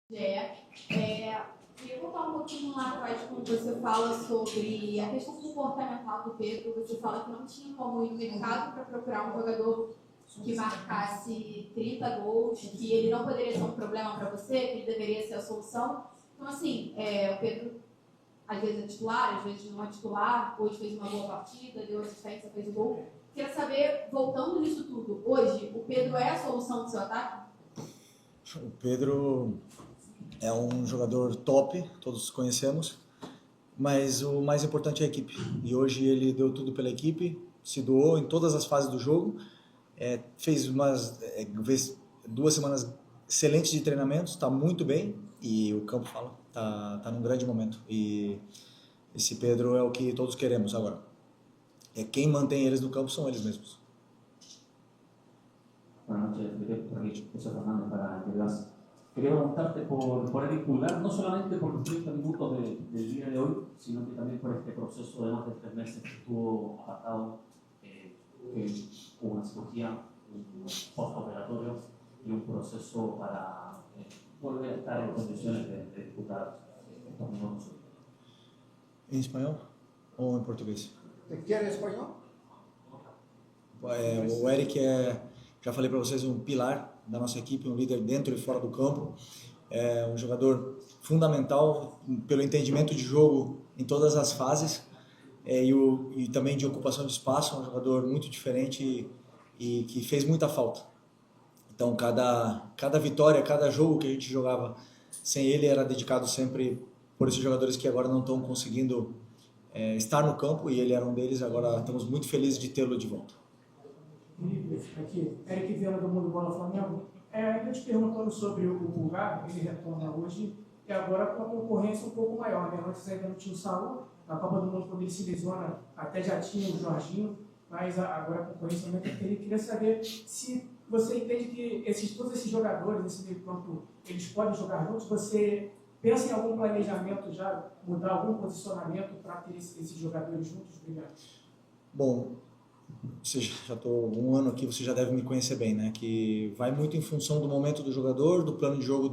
Queria voltar um pouquinho lá atrás quando você fala sobre a questão comportamental do Pedro. Você fala que não tinha como ir no mercado para procurar um jogador que marcasse 30 gols, que ele não poderia ser um problema para você, que ele deveria ser a solução. Então, assim, o Pedro às vezes é titular, às vezes não é titular, hoje fez uma boa partida, deu assistência, fez o gol. Queria saber, voltando nisso tudo, hoje o Pedro é a solução do seu ataque? O Pedro é um jogador top, todos conhecemos, mas o mais importante é a equipe. E hoje ele deu tudo pela equipe, se doou em todas as fases do jogo, fez 2 semanas excelentes de treinamentos, está muito bem e o campo fala, tá num grande momento. E esse Pedro é o que todos queremos agora. Quem mantém eles no campo são eles mesmos. Buenas noches, Felipe. Por aquí, José Fernández para Intergas. Quería preguntarte por Eric Pulgar, no solamente por los 30 minutos del día de hoy, sino que también por este proceso de más de 3 meses que estuvo apartado, que hubo una cirugía, un postoperatorio y un proceso para volver a estar en condiciones de disputar estos minutos. Em espanhol ou em português? ¿Quiere espanhol? O Eric já falei para vocês, um pilar da nossa equipe, um líder dentro e fora do campo, um jogador fundamental pelo entendimento de jogo em todas as fases e também de ocupação de espaço, um jogador muito diferente e que fez muita falta. Então cada vitória, cada jogo que a gente jogava sem ele era dedicado sempre por esses jogadores que agora não estão conseguindo estar no campo, e ele era um deles. Agora estamos muito felizes de tê-lo de volta. Aqui, Eric Viana do Mundo Bola Flamengo. Eu te perguntando sobre o Pulgar, ele retorna hoje, e agora com a concorrência um pouco maior, né? Antes ainda não tinha o Saúl, na Copa do Mundo, quando ele se lesiona, até já tinha o Jorginho, mas agora a concorrência aumenta. Ele queria saber se você entende que todos esses jogadores, nesse meio campo, eles podem jogar juntos. Você pensa em algum planejamento já, mudar algum posicionamento para ter esses jogadores juntos? Obrigado. Bom, já estou 1 ano aqui, você já deve me conhecer bem, né? Que vai muito em função do momento do jogador, do plano de jogo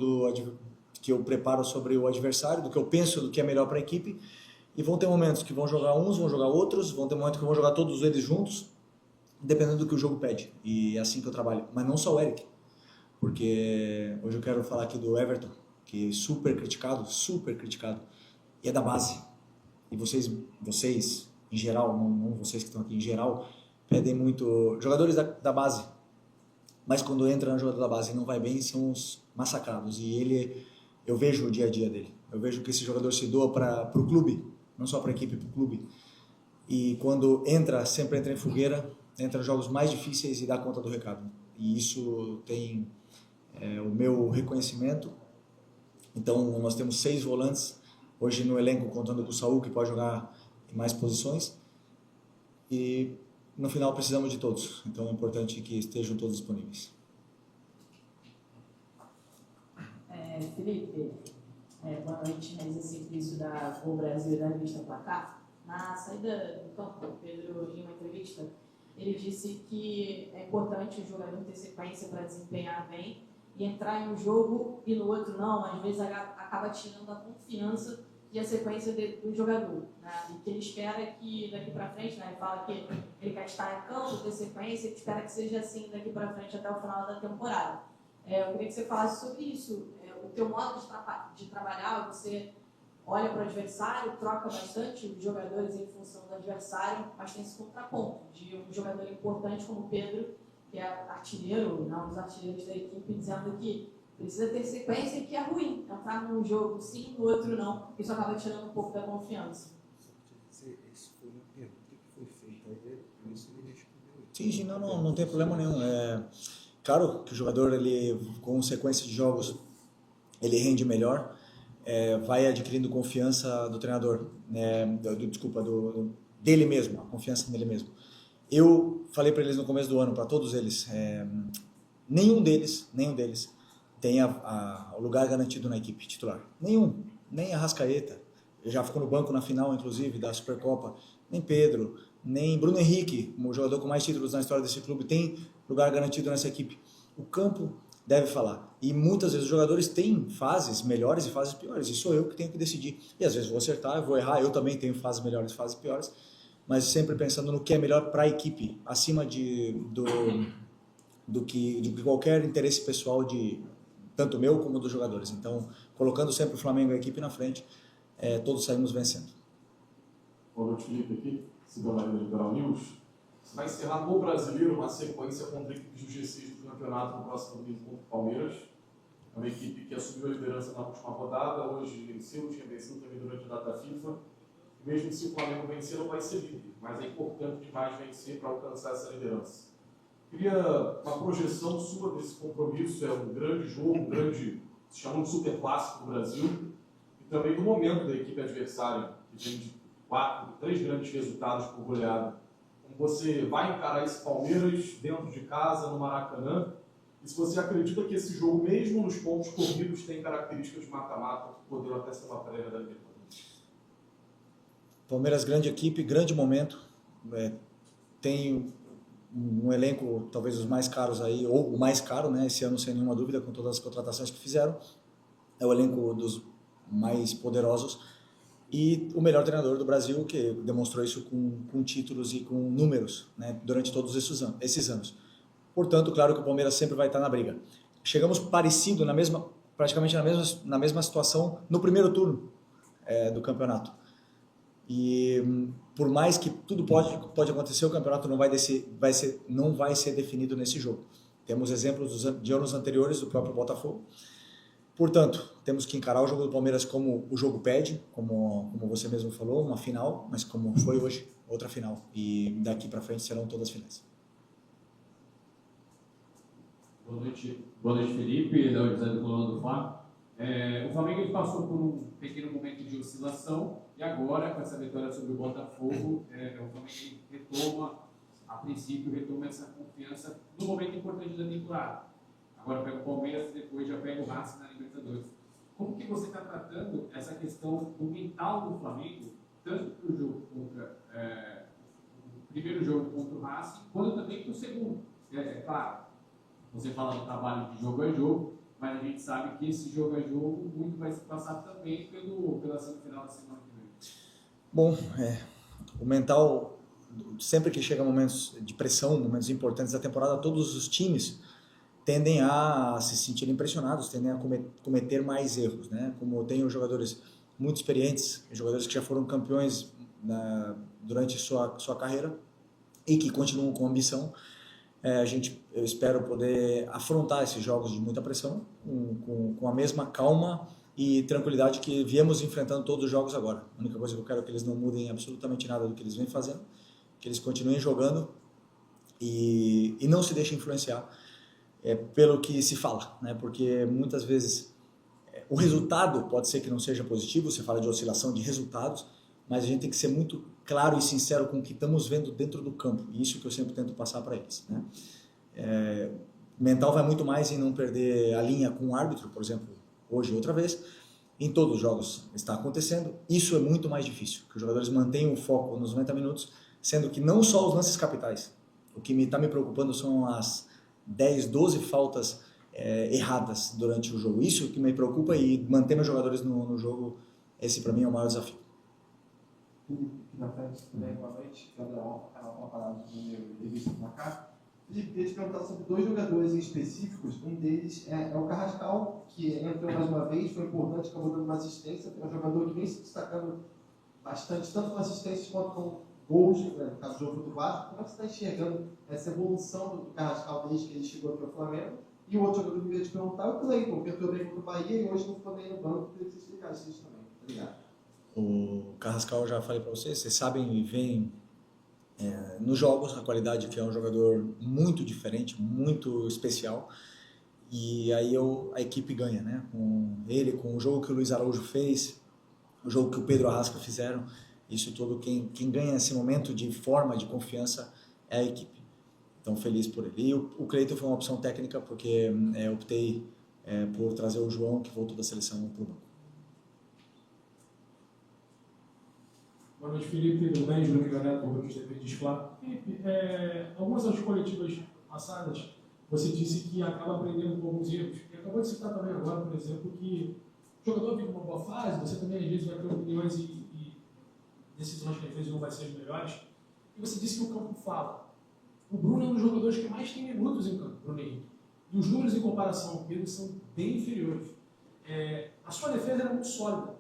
que eu preparo sobre o adversário, do que eu penso do que é melhor para a equipe. E vão ter momentos que vão jogar uns, vão jogar outros, vão ter momentos que vão jogar todos eles juntos, dependendo do que o jogo pede. E é assim que eu trabalho. Mas não só o Eric, porque hoje eu quero falar aqui do Everton, que é super criticado, e é da base. E vocês em geral, não vocês que estão aqui, em geral, pedem muito jogadores da base, mas quando entra no jogador da base e não vai bem, são os massacrados. E eu vejo o dia a dia dele, eu vejo que esse jogador se doa para o clube, não só para a equipe, para o clube. E quando sempre entra em fogueira, entra nos jogos mais difíceis e dá conta do recado. E isso tem o meu reconhecimento. Então nós temos 6 volantes hoje no elenco, contando com o Saúl, que pode jogar em mais posições, e no final precisamos de todos, então é importante que estejam todos disponíveis. Felipe, boa noite. Mas esse início da Gol Brasil e da revista Placar, na saída do campo, o Pedro, em uma entrevista, ele disse que é importante o jogador ter sequência para desempenhar bem e entrar em um jogo e no outro não, às vezes acaba tirando a confiança e a sequência do jogador, né? E que ele espera que daqui para frente, né? Ele fala que ele quer estar em campo, ter sequência, e que espera que seja assim daqui para frente até o final da temporada. Eu queria que você falasse sobre isso. O teu modo de trabalhar, você olha para o adversário, troca bastante os jogadores em função do adversário, mas tem esse contraponto de um jogador importante como o Pedro, que é artilheiro, um dos artilheiros da equipe, dizendo que precisa ter sequência e que é ruim entrar num jogo sim, no outro não. Isso acaba tirando um pouco da confiança. Isso foi uma pergunta que foi feita aí, por isso ele respondeu. Sim, não tem problema nenhum. Claro que o jogador, ele, com sequência de jogos, ele rende melhor, vai adquirindo confiança do treinador, dele mesmo, a confiança nele mesmo. Eu falei para eles no começo do ano, para todos eles, nenhum deles tem o lugar garantido na equipe titular. Nenhum, nem Arrascaeta, já ficou no banco na final, inclusive, da Supercopa, nem Pedro, nem Bruno Henrique, o jogador com mais títulos na história desse clube, tem lugar garantido nessa equipe. O campo deve falar. E muitas vezes os jogadores têm fases melhores e fases piores, e sou eu que tenho que decidir. E às vezes vou acertar, vou errar, eu também tenho fases melhores e fases piores, mas sempre pensando no que é melhor para a equipe, acima do que qualquer interesse pessoal tanto meu como dos jogadores. Então, colocando sempre o Flamengo e a equipe na frente, todos saímos vencendo. Boa noite, Felipe, aqui, Cidadania do Litoral News. Você vai encerrar no Brasileiro uma sequência contra equipes do G6 do campeonato no próximo domingo contra o Palmeiras. É uma equipe que assumiu a liderança na última rodada, hoje venceu, tinha vencido também durante a data FIFA. Mesmo se o Flamengo vencer, não vai ser líder, mas é importante demais vencer para alcançar essa liderança. Queria uma projeção sua desse compromisso, é um grande jogo, se chama de super clássico do Brasil, e também do momento da equipe adversária, que vem de 3 grandes resultados por goleada. Como você vai encarar esse Palmeiras dentro de casa, no Maracanã, e se você acredita que esse jogo, mesmo nos pontos corridos, tem características de mata-mata, que poderiam até ser uma prévia da Libertadores. Palmeiras, grande equipe, grande momento, tem um elenco talvez os mais caros aí, ou o mais caro, né, esse ano sem nenhuma dúvida, com todas as contratações que fizeram, é o elenco dos mais poderosos, e o melhor treinador do Brasil, que demonstrou isso com títulos e com números, né, durante todos esses anos. Portanto, claro que o Palmeiras sempre vai estar na briga. Chegamos parecido, praticamente na mesma situação no primeiro turno do campeonato. E por mais que tudo pode acontecer, o campeonato não vai ser definido nesse jogo. Temos exemplos de anos anteriores do próprio Botafogo. Portanto, temos que encarar o jogo do Palmeiras como o jogo pede, como você mesmo falou, uma final, mas como foi hoje, outra final. E daqui para frente serão todas finais. Boa noite, Felipe, da Universidade do Coluna do Fla. O Flamengo ele passou por um pequeno momento de oscilação e agora, com essa vitória sobre o Botafogo, o Flamengo retoma essa confiança no momento importante da temporada. Agora pega o Palmeiras e depois já pega o Racing na Libertadores. Como que você está tratando essa questão do mental do Flamengo, tanto para o jogo o primeiro jogo contra o Racing, quanto também para o segundo? Claro, você fala do trabalho de jogo a jogo, mas a gente sabe que esse jogo a jogo muito vai se passar também pela semifinal da semana que vem. Bom, o mental, sempre que chega momentos de pressão, momentos importantes da temporada, todos os times tendem a se sentir impressionados, tendem a cometer mais erros, né? Como tem os jogadores muito experientes, jogadores que já foram campeões durante sua carreira e que continuam com ambição, eu espero poder afrontar esses jogos de muita pressão com a mesma calma e tranquilidade que viemos enfrentando todos os jogos agora. A única coisa que eu quero é que eles não mudem absolutamente nada do que eles vêm fazendo, que eles continuem jogando e não se deixem influenciar pelo que se fala, né? Porque muitas vezes o resultado pode ser que não seja positivo, você fala de oscilação de resultados, mas a gente tem que ser muito claro e sincero com o que estamos vendo dentro do campo, e isso que eu sempre tento passar para eles, né? O mental vai muito mais em não perder a linha com o árbitro, por exemplo, hoje outra vez, em todos os jogos está acontecendo, isso é muito mais difícil, que os jogadores mantenham o foco nos 90 minutos, sendo que não só os lances capitais, o que está me preocupando são as 10, 12 faltas erradas durante o jogo. Isso que me preocupa, e manter meus jogadores no jogo, esse para mim é o maior desafio. Felipe, aqui na frente, também, boa noite. Gabriel, uma palavra do meu revista Placar. Felipe, queria te perguntar sobre 2 jogadores em específicos. Um deles é o Carrascal, que entrou mais uma vez, foi importante, acabou dando uma assistência. É um jogador que vem se destacando bastante, tanto com assistências quanto com gols, no caso do jogo do Vasco. Como é que você está enxergando essa evolução do Carrascal desde que ele chegou aqui ao Flamengo? E o outro jogador que eu queria te perguntar é o Cleiton, que entrou bem contra o Bahia e hoje não ficou bem no banco. Queria que você explicasse isso também. Obrigado. O Carrascal, eu já falei para vocês sabem e veem nos jogos a qualidade, que é um jogador muito diferente, muito especial, e aí a equipe ganha, né? Com ele, com o jogo que o Luiz Araújo fez, o jogo que o Pedro Arrasca fizeram, isso tudo, quem ganha esse momento de forma, de confiança, é a equipe. Então, feliz por ele. E o Cleiton foi uma opção técnica, porque optei por trazer o João, que voltou da seleção, para o banco. Boa noite, Felipe. Tudo bem? João Miguel Neto, do TV Displar. Felipe, algumas das coletivas passadas, você disse que acaba aprendendo com alguns erros. E acabou de citar também agora, por exemplo, que o jogador vive uma boa fase, você também às vezes vai ter opiniões e decisões que às vezes não vai ser as melhores. E você disse que o campo fala. O Bruno é um dos jogadores que mais tem minutos em campo, Bruno Henrique. E os números em comparação ao Pedro são bem inferiores. A sua defesa era muito sólida.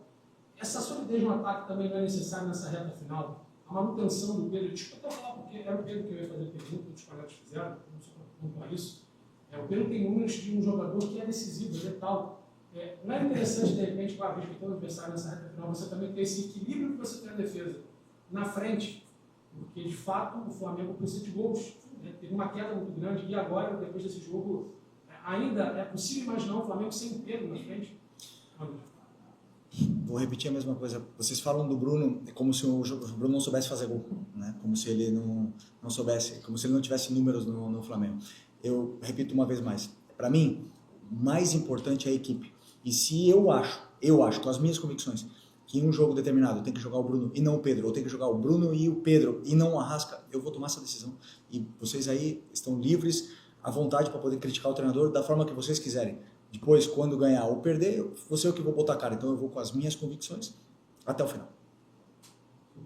Essa solidez no ataque também não é necessária nessa reta final. A manutenção do Pedro, desculpa até falar, porque era o Pedro que eu ia fazer a pergunta, os colegas fizeram, não só para pontuar isso. O Pedro tem números de um jogador que é decisivo, é letal. Não é interessante, de repente, claro, respeitando o adversário nessa reta final, você também ter esse equilíbrio que você tem na defesa, na frente, porque, de fato, o Flamengo precisa de gols. Teve uma queda muito grande e agora, depois desse jogo, ainda é possível imaginar o Flamengo sem Pedro na frente? Vou repetir a mesma coisa. Vocês falam do Bruno como se o Bruno não soubesse fazer gol, né? Como se ele não soubesse, como se ele não tivesse números no Flamengo. Eu repito uma vez mais. Para mim, o mais importante é a equipe. E se eu acho, com as minhas convicções, que em um jogo determinado tem que jogar o Bruno e não o Pedro, ou tem que jogar o Bruno e o Pedro e não o Arrasca, eu vou tomar essa decisão. E vocês aí estão livres, à vontade para poder criticar o treinador da forma que vocês quiserem. Depois, quando ganhar ou perder, você é o que vou botar a cara. Então eu vou com as minhas convicções até o final.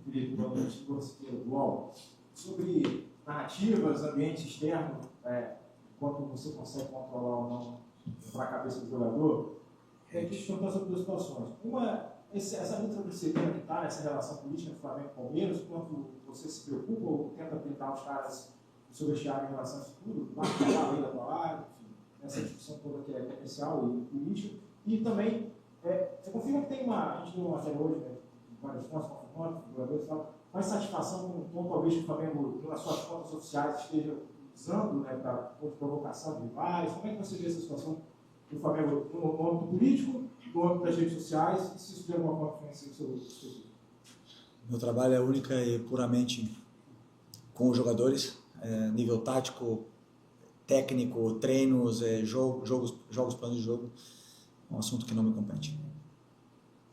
Felipe, boa noite, Dual. Sobre narrativas, ambiente externo, quanto você consegue controlar ou não para a cabeça do jogador, a gente perguntar sobre duas situações. Uma, essa luta disciplina que está nessa relação política do Flamengo e Palmeiras, quanto você se preocupa ou tenta pintar os caras sobre esse em relação a isso tudo, vai falar a lei da palavra, enfim, essa discussão toda que é especial e política. E também, você confirma que tem a gente deu uma série hoje, né, várias fontes, confirmando, jogadores e tal, mais satisfação com o tom, talvez, que o Flamengo, nas suas contas oficiais, esteja usando, né, para provocação de rivais? Como é que você vê essa situação do Flamengo no âmbito político, no âmbito das redes sociais, e se isso de alguma forma influencia o seu? Meu trabalho é única e puramente com os jogadores, nível tático, técnico, treinos, jogos, planos de jogo, é um assunto que não me compete.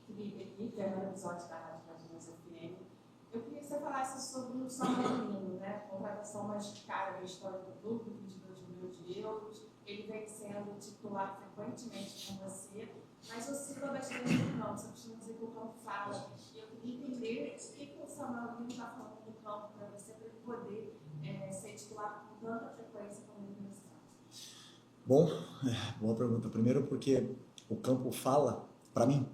Felipe, Fernando Bisotti da Rádio Brasileira FM. Eu queria que você falasse sobre o Samuel Lino, né? Contratação mais cara da história do clube, 22 milhões de euros. Ele vem sendo titular frequentemente com você, mas oscila bastante no campo. Você costuma dizer que o campo fala. E eu queria entender o que o Samuel Lino está falando no campo para você, para ele poder ser titular com tanta frequência como ele vem sendo. Bom, boa pergunta. Primeiro porque o campo fala, para mim,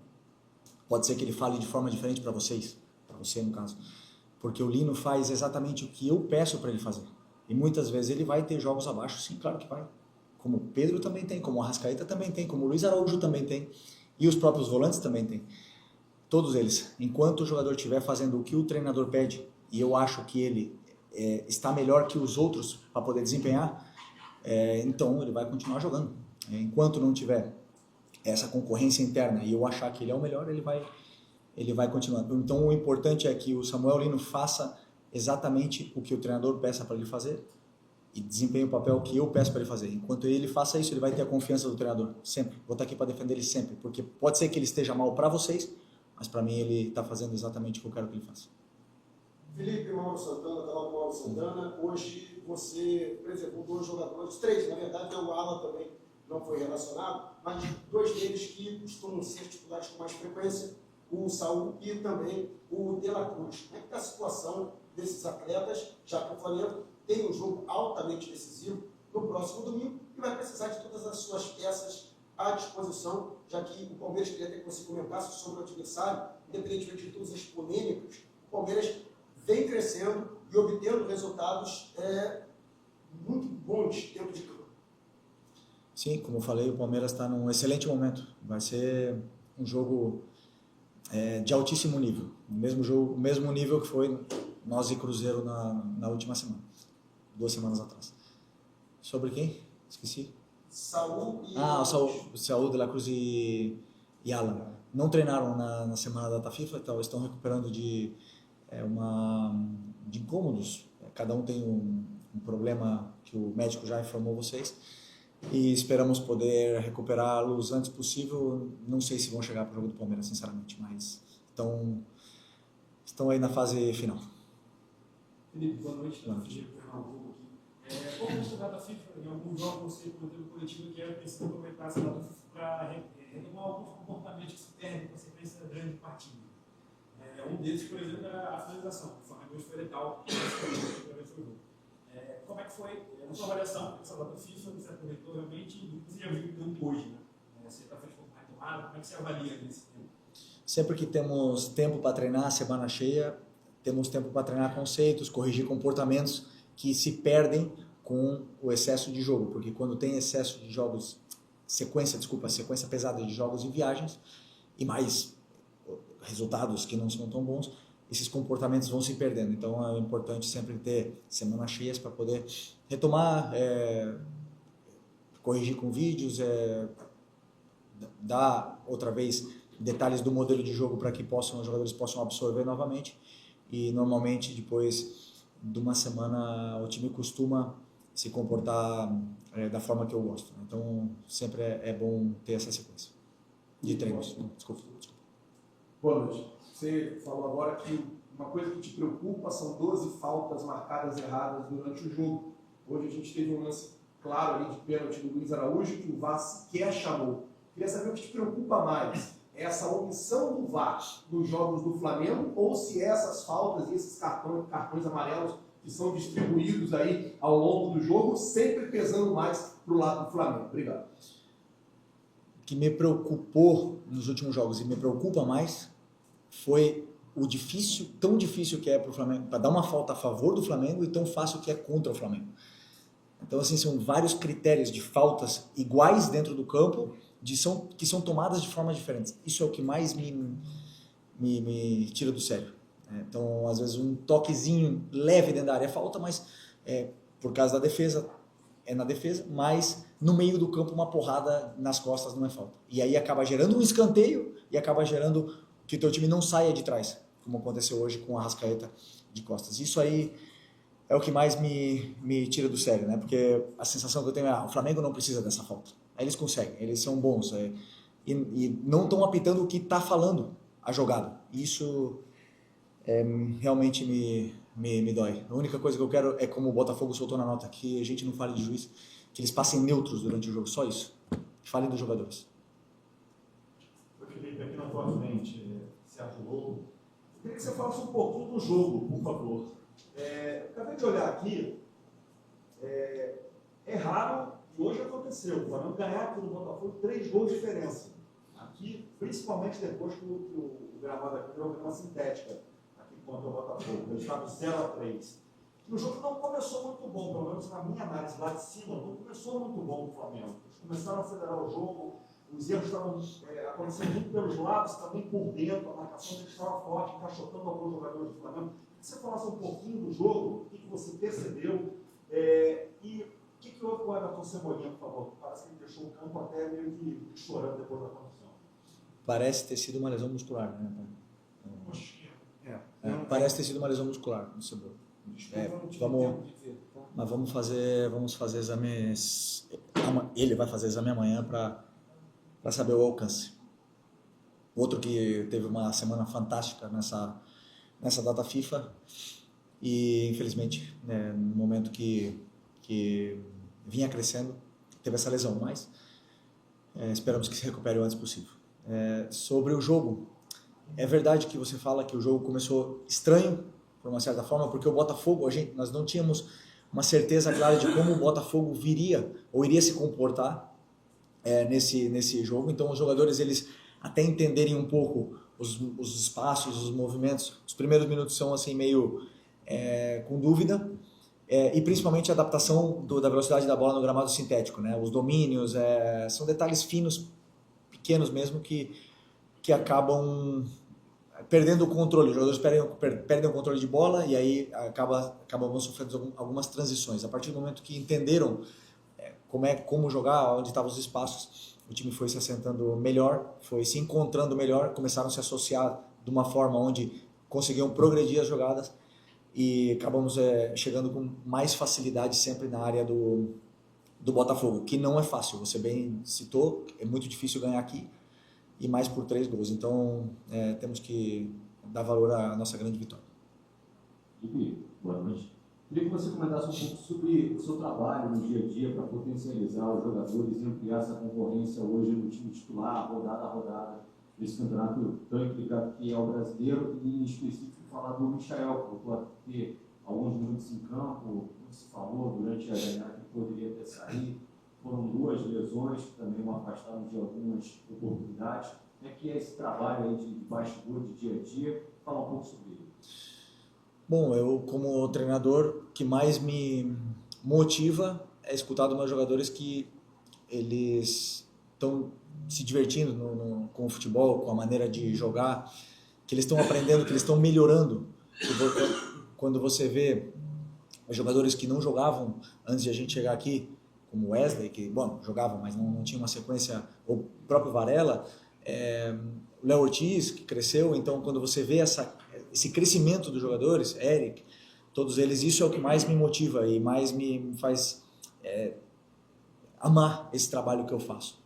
pode ser que ele fale de forma diferente para vocês, para você no caso, porque o Lino faz exatamente o que eu peço para ele fazer. E muitas vezes ele vai ter jogos abaixo, sim, claro que vai. Como o Pedro também tem, como o Arrascaeta também tem, como o Luiz Araújo também tem, e os próprios volantes também tem. Todos eles. Enquanto o jogador estiver fazendo o que o treinador pede, e eu acho que ele está melhor que os outros para poder desempenhar, então ele vai continuar jogando. Enquanto não tiver essa concorrência interna e eu achar que ele é o melhor, ele vai continuar. Então o importante é que o Samuel Lino faça exatamente o que o treinador peça para ele fazer e desempenhe o papel que eu peço para ele fazer. Enquanto ele faça isso, ele vai ter a confiança do treinador, sempre. Vou estar aqui para defender ele sempre, porque pode ser que ele esteja mal para vocês, mas para mim ele está fazendo exatamente o que eu quero que ele faça. Felipe, Mauro Santana, está lá com o Mauro Santana. Hoje você preservou dois jogadores, três, na verdade, o Alan também não foi relacionado, mas dois deles que costumam ser titulares com mais frequência, o Saúl e também o De La Cruz. Como é que está a situação desses atletas, já que o Flamengo tem um jogo altamente decisivo no próximo domingo e vai precisar de todas as suas peças à disposição, já que o Palmeiras queria até que você comentasse sobre o adversário, independentemente de todas as polêmicas, o Palmeiras vem crescendo e obtendo resultados muito bons dentro de campo. Sim, como eu falei, o Palmeiras está num excelente momento. Vai ser um jogo de altíssimo nível. O mesmo nível que foi nós e Cruzeiro na última semana. 2 semanas atrás. Sobre quem? Esqueci. Saúl e... o Saúl, De La Cruz e Alan. Não treinaram na semana da data FIFA, então estão recuperando de incômodos. Cada um tem um problema que o médico já informou vocês. E esperamos poder recuperá-los antes possível. Não sei se vão chegar para o jogo do Palmeiras, sinceramente, mas estão aí na fase final. Felipe, boa noite. Felipe Fernando aqui. Como estudar da FIFA, em alguns jogos você conteúdo coletivo que era preciso aproveitar essa data FIFA para retomar alguns comportamentos que se perdem com a sequência da grande partida. Um deles, por exemplo, era a finalização. O Flamengo foi letal, como é que foi a sua avaliação dessa data FIFA? Você aproveitou realmente e você já viu o campo hoje, né? Você está fazendo uma retomada, como é que você avalia nesse tempo? Sempre que temos tempo para treinar, semana cheia, temos tempo para treinar conceitos, corrigir comportamentos que se perdem com o excesso de jogo, porque quando tem excesso de jogos, sequência pesada de jogos e viagens, e mais resultados que não são tão bons, esses comportamentos vão se perdendo. Então é importante sempre ter semanas cheias para poder retomar, corrigir com vídeos, dar outra vez detalhes do modelo de jogo para que os jogadores possam absorver novamente. E normalmente depois de uma semana o time costuma se comportar da forma que eu gosto. Então sempre é bom ter essa sequência de treinos. Desculpa. Boa noite. Você falou agora que uma coisa que te preocupa são 12 faltas marcadas erradas durante o jogo. Hoje a gente teve um lance claro ali de pênalti do Luiz Araújo que o VAR sequer chamou. Queria saber o que te preocupa mais, essa omissão do VAR nos jogos do Flamengo ou se essas faltas e esses cartões amarelos que são distribuídos aí ao longo do jogo sempre pesando mais para o lado do Flamengo. Obrigado. O que me preocupou nos últimos jogos e me preocupa mais foi tão difícil que é para o Flamengo, para dar uma falta a favor do Flamengo e tão fácil que é contra o Flamengo. Então, assim, são vários critérios de faltas iguais dentro do campo que são tomadas de formas diferentes. Isso é o que mais me tira do sério. Então, às vezes, um toquezinho leve dentro da área é falta, mas por causa da defesa, é na defesa, mas no meio do campo uma porrada nas costas não é falta. E aí acaba gerando um escanteio e acaba gerando que o teu time não saia de trás, como aconteceu hoje com a Arrascaeta de costas. Isso aí é o que mais me tira do sério, né? Porque a sensação que eu tenho é o Flamengo não precisa dessa falta. Aí eles conseguem, eles são bons e não estão apitando o que está falando a jogada. Isso realmente me dói. A única coisa que eu quero é, como o Botafogo soltou na nota, que a gente não fale de juiz, que eles passem neutros durante o jogo, só isso. Falem dos jogadores. Felipe, aqui na tua frente, Sérgio Lobo. Eu queria que você falasse um pouquinho do jogo, por favor. Acabei de olhar aqui, é raro, e hoje aconteceu, o Flamengo ganhar aqui no Botafogo 3 gols de diferença. Aqui, principalmente depois que o gramado aqui virou grama sintética, aqui contra o Botafogo. Ele estava 0-3. E o jogo não começou muito bom, pelo menos na minha análise lá de cima, não começou muito bom o Flamengo. Eles começaram a acelerar o jogo, os erros estavam acontecendo muito pelos lados, também por dentro, a marcação deles estava forte, encaixotando alguns jogadores do Flamengo. Que você falasse um pouquinho do jogo, o que você percebeu e o que houve com o Everton Cebolinha, por favor? Parece que ele deixou o campo até meio que chorando depois da condição. Parece ter sido uma lesão muscular, né? Parece ter sido uma lesão muscular no Cebola. Vamos fazer exames. Ele vai fazer exame amanhã para saber o alcance. Outro que teve uma semana fantástica nessa data FIFA e infelizmente no momento que vinha crescendo teve essa lesão, mas esperamos que se recupere o antes possível. Sobre o jogo, é verdade que você fala que o jogo começou estranho por uma certa forma, porque o Botafogo, nós não tínhamos uma certeza clara de como o Botafogo viria ou iria se comportar nesse jogo. Então os jogadores, eles até entenderem um pouco os espaços, os movimentos, os primeiros minutos são assim meio com dúvida, e principalmente a adaptação da velocidade da bola no gramado sintético, né? Os domínios, são detalhes finos, pequenos mesmo, que acabam perdendo o controle. Os jogadores perdem o controle de bola e aí acabam sofrendo algumas transições. A partir do momento que entenderam como jogar, onde estavam os espaços, o time foi se assentando melhor, foi se encontrando melhor, começaram a se associar de uma forma onde conseguiam progredir as jogadas e acabamos chegando com mais facilidade sempre na área do Botafogo, que não é fácil, você bem citou, é muito difícil ganhar aqui, e mais por 3 gols. Então, temos que dar valor à nossa grande vitória. Felipe, boa noite. Queria que você comentasse um pouco sobre o seu trabalho no dia a dia para potencializar os jogadores e ampliar essa concorrência hoje no time titular, rodada a rodada, desse campeonato tão implicado que é o brasileiro, e em específico falar do Michael, que voltou a ter alguns minutos em campo, como se falou, durante a ganhada que poderia ter saído. Foram 2 lesões que também o afastaram de algumas oportunidades. Como é que é esse trabalho aí de bastidor, de dia a dia? Fala um pouco sobre ele. Bom, eu como treinador, o que mais me motiva é escutar dos meus jogadores que eles estão se divertindo com o futebol, com a maneira de jogar, que eles estão aprendendo, que eles estão melhorando. Quando você vê os jogadores que não jogavam antes de a gente chegar aqui, como o Wesley, que, bom, jogavam, mas não tinha uma sequência, o próprio Varela, o Léo Ortiz, que cresceu. Então, quando você vê esse crescimento dos jogadores, Eric, todos eles, isso é o que mais me motiva e mais me faz amar esse trabalho que eu faço,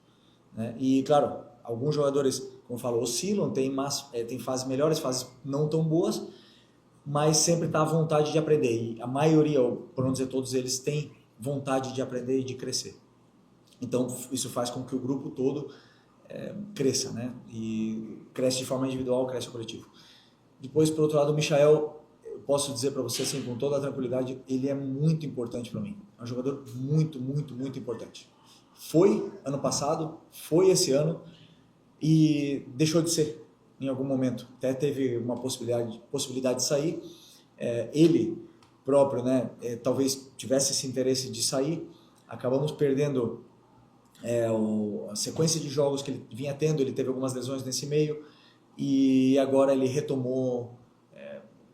né? E, claro, alguns jogadores, como eu falo, oscilam, tem fases melhores, fases não tão boas, mas sempre está à vontade de aprender. E a maioria, ou por não dizer todos eles, têm vontade de aprender e de crescer. Então, isso faz com que o grupo todo cresça, né? E cresce de forma individual, cresce o coletivo. Depois, por outro lado, o Michael, eu posso dizer para você assim, com toda a tranquilidade, ele é muito importante para mim. É um jogador muito, muito, muito importante. Foi ano passado, foi esse ano e deixou de ser em algum momento. Até teve uma possibilidade de sair. Ele próprio, né, talvez tivesse esse interesse de sair. Acabamos perdendo a sequência de jogos que ele vinha tendo. Ele teve algumas lesões nesse meio e agora ele retomou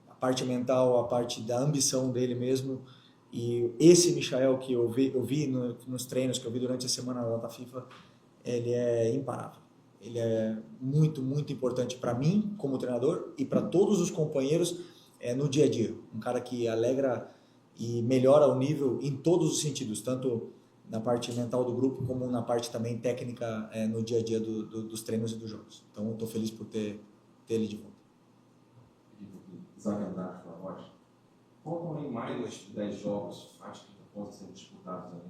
a parte mental, a parte da ambição dele mesmo. E esse Michael que eu vi nos treinos que eu vi durante a semana da data FIFA, ele é imparável. Ele é muito, muito importante para mim como treinador e para todos os companheiros no dia a dia. Um cara que alegra e melhora o nível em todos os sentidos, tanto na parte mental do grupo como na parte também técnica no dia a dia dos treinos e dos jogos. Então, eu estou feliz por ter ele de volta. Isaac Andrade, pela voz. Faltam aí mais de 10 jogos, acho que pontos sendo disputados aí.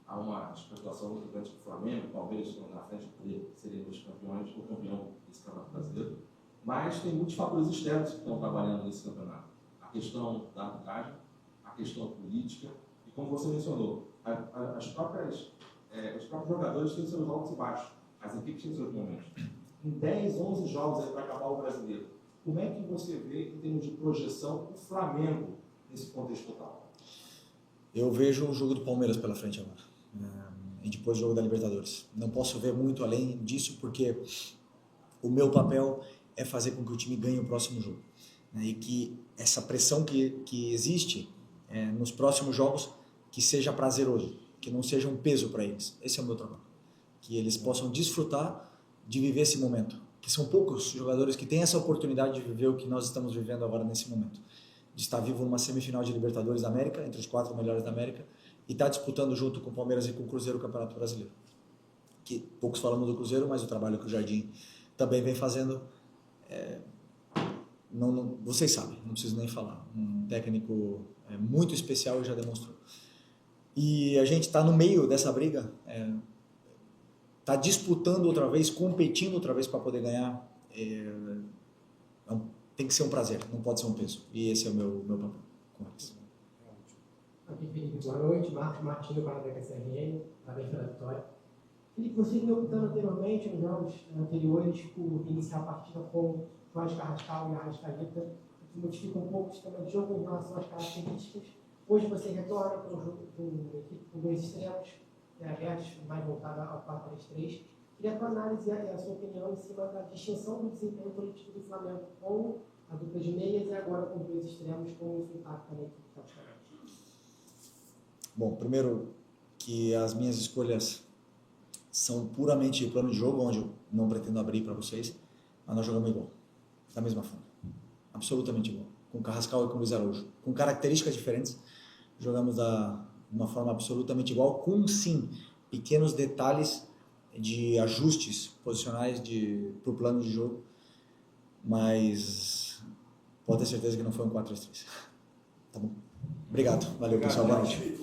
Há uma especulação muito grande que o Flamengo, o Palmeiras estão na frente de serem os campeões ou campeão desse campeonato brasileiro. Mas tem muitos fatores externos que estão trabalhando nesse campeonato. A questão da arbitragem, a questão política e, como você mencionou, os próprios jogadores têm seus altos e baixos. As equipes têm seus momentos. Em 10, 11 jogos aí para acabar o brasileiro, como é que você vê, em termos de projeção, o Flamengo nesse contexto total? Eu vejo o jogo do Palmeiras pela frente agora. E depois o jogo da Libertadores. Não posso ver muito além disso, porque o meu papel é fazer com que o time ganhe o próximo jogo. E que essa pressão que existe nos próximos jogos, que seja prazeroso, que não seja um peso para eles. Esse é o meu trabalho. Que eles possam desfrutar de viver esse momento. Que são poucos jogadores que têm essa oportunidade de viver o que nós estamos vivendo agora nesse momento. De estar vivo numa semifinal de Libertadores da América, entre os 4 melhores da América, e estar disputando junto com o Palmeiras e com o Cruzeiro o Campeonato Brasileiro. Que poucos falamos do Cruzeiro, mas o trabalho que o Jardim também vem fazendo, vocês sabem, não preciso nem falar. Um técnico muito especial e já demonstrou. E a gente está no meio dessa briga, está disputando outra vez, competindo outra vez para poder ganhar. Tem que ser um prazer, não pode ser um peso. E esse é o meu papel com eles. Aqui, Felipe, boa noite. Marcos Martins, para a CRN, parabéns pela vitória. Felipe, você vinha optando anteriormente, nos jogos anteriores, por iniciar a partida com Jorge Carrascal e Arrascaeta, o que modifica um pouco o sistema de jogo em relação às características. Hoje você retorna para um jogo com uma equipe com 2 extremos, abertos, mais voltada ao 4-3-3. Queria a tua análise e a sua opinião em cima da distinção do desempenho coletivo do Flamengo com a dupla de meias e agora com 2 extremos, com o impacto na equipe taticamente. Bom, primeiro que as minhas escolhas são puramente plano de jogo, onde eu não pretendo abrir para vocês, mas nós jogamos igual, da mesma forma, absolutamente igual, com Carrascal e com Luiz Araújo, com características diferentes, jogamos de uma forma absolutamente igual, com sim pequenos detalhes de ajustes posicionais para o plano de jogo, mas pode ter certeza que não foi um 4-3-3. Tá bom? Obrigado. Valeu, pessoal. Boa noite.